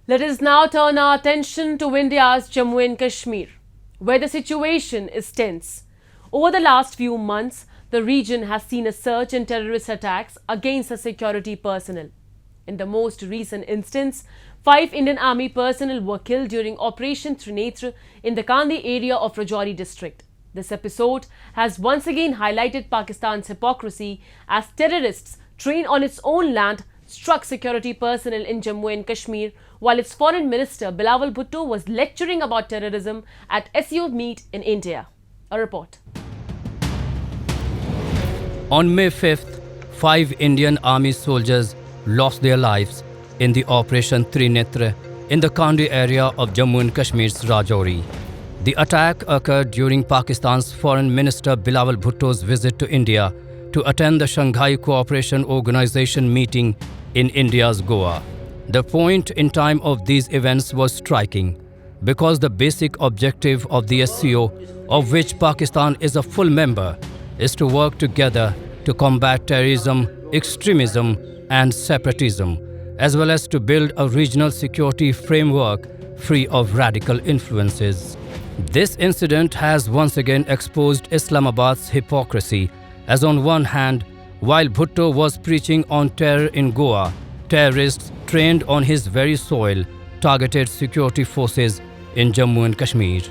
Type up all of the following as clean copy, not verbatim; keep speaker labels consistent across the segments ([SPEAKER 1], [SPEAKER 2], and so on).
[SPEAKER 1] Let us now turn our attention to India's Jammu and Kashmir, where the situation is tense. Over the last few months, the region has seen a surge in terrorist attacks against the security personnel. In the most recent instance, 5 Indian Army personnel were killed during Operation Trinetra in the Kandi area of Rajouri district. This episode has once again highlighted Pakistan's hypocrisy as terrorists trained on its own land struck security personnel in Jammu and Kashmir while its foreign minister Bilawal Bhutto was lecturing about terrorism at SEO meet in India. A report.
[SPEAKER 2] On May 5th, 5 Indian Army soldiers lost their lives in the Operation Trinetra in the Kandi area of Jammu and Kashmir's Rajouri. The attack occurred during Pakistan's Foreign Minister Bilawal Bhutto's visit to India to attend the Shanghai Cooperation Organization meeting in India's Goa. The point in time of these events was striking because the basic objective of the SCO, of which Pakistan is a full member, is to work together to combat terrorism, extremism and separatism, as well as to build a regional security framework free of radical influences. This incident has once again exposed Islamabad's hypocrisy, as on one hand, while Bhutto was preaching on terror in Goa, terrorists trained on his very soil targeted security forces in Jammu and Kashmir.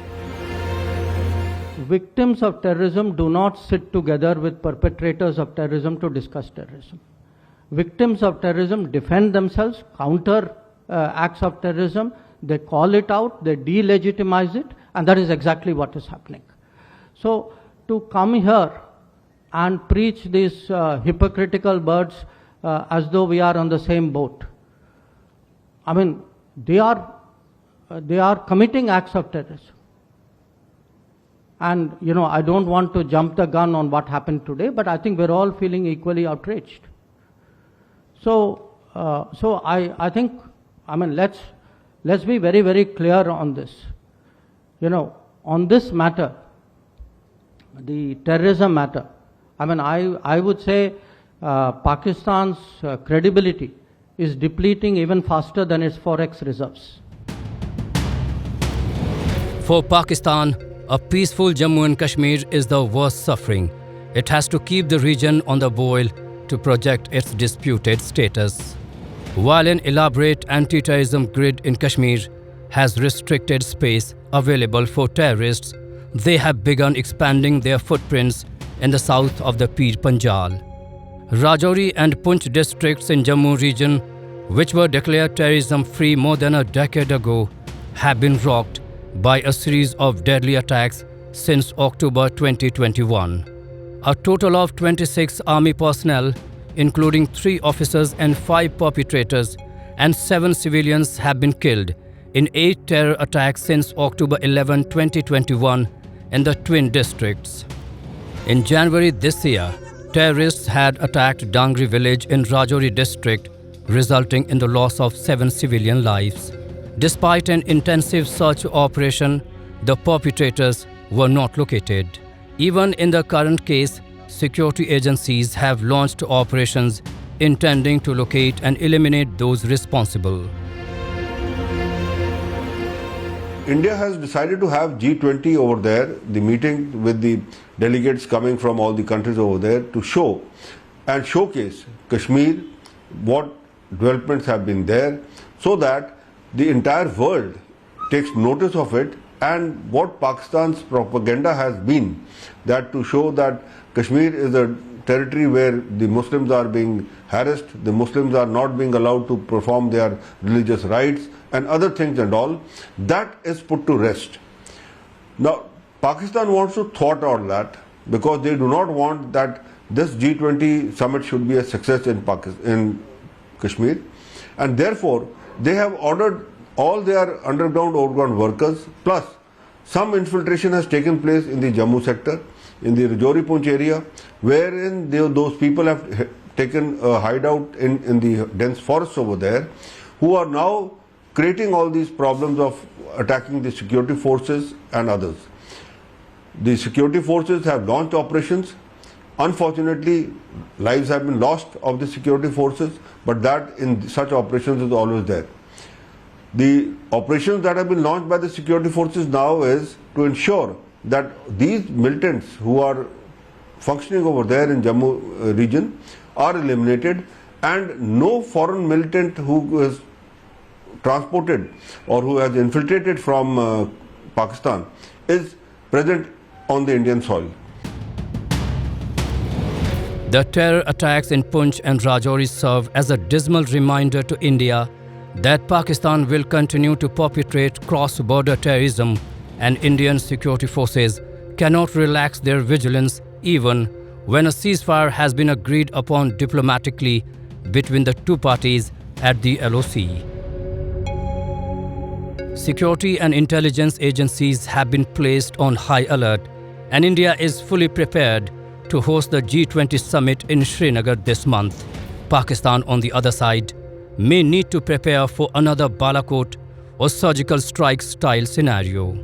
[SPEAKER 3] Victims of terrorism do not sit together with perpetrators of terrorism to discuss terrorism. Victims of terrorism defend themselves, counter acts of terrorism, they call it out, they delegitimize it, and that is exactly what is happening. So, to come here and preach these hypocritical words as though we are on the same boat, I mean, they are committing acts of terrorism. And, you know, I don't want to jump the gun on what happened today, but I think we're all feeling equally outraged. So I think, I mean, let's be very, very clear on this. You know, on this matter, the terrorism matter, I mean, I would say Pakistan's credibility is depleting even faster than its forex reserves.
[SPEAKER 2] For Pakistan, a peaceful Jammu and Kashmir is the worst suffering. It has to keep the region on the boil to project its disputed status. While an elaborate anti-terrorism grid in Kashmir has restricted space available for terrorists, they have begun expanding their footprints in the south of the Pir Panjal. Rajouri and Poonch districts in Jammu region, which were declared terrorism-free more than a decade ago, have been rocked by a series of deadly attacks since October 2021. A total of 26 army personnel, including 3 officers and 5 perpetrators, and 7 civilians have been killed in 8 terror attacks since October 11, 2021 in the twin districts. In January this year, terrorists had attacked Dangri village in Rajouri district, resulting in the loss of 7 civilian lives. Despite an intensive search operation, the perpetrators were not located. Even in the current case, security agencies have launched operations intending to locate and eliminate those responsible.
[SPEAKER 4] India has decided to have G20 over there, the meeting with the delegates coming from all the countries over there, to show and showcase Kashmir, what developments have been there, so that the entire world takes notice of it, and what Pakistan's propaganda has been, that to show that Kashmir is a territory where the Muslims are being harassed, the Muslims are not being allowed to perform their religious rites and other things and all, that is put to rest. Now, Pakistan wants to thwart all that because they do not want that this G20 summit should be a success in Kashmir, and therefore they have ordered all their overground workers, plus some infiltration has taken place in the Jammu sector, in the Rajouri Poonch area, wherein those people have taken a hideout in the dense forests over there, who are now creating all these problems of attacking the security forces and others. The security forces have launched operations. Unfortunately, lives have been lost of the security forces, but that in such operations is always there. The operations that have been launched by the security forces now is to ensure that these militants who are functioning over there in Jammu region are eliminated, and no foreign militant who is transported or who has infiltrated from Pakistan is present on the Indian soil.
[SPEAKER 2] The terror attacks in Poonch and Rajouri serve as a dismal reminder to India that Pakistan will continue to perpetrate cross-border terrorism, and Indian security forces cannot relax their vigilance even when a ceasefire has been agreed upon diplomatically between the two parties at the LOC. Security and intelligence agencies have been placed on high alert, and India is fully prepared to host the G20 summit in Srinagar this month. Pakistan, on the other side, may need to prepare for another Balakot or surgical strike style scenario.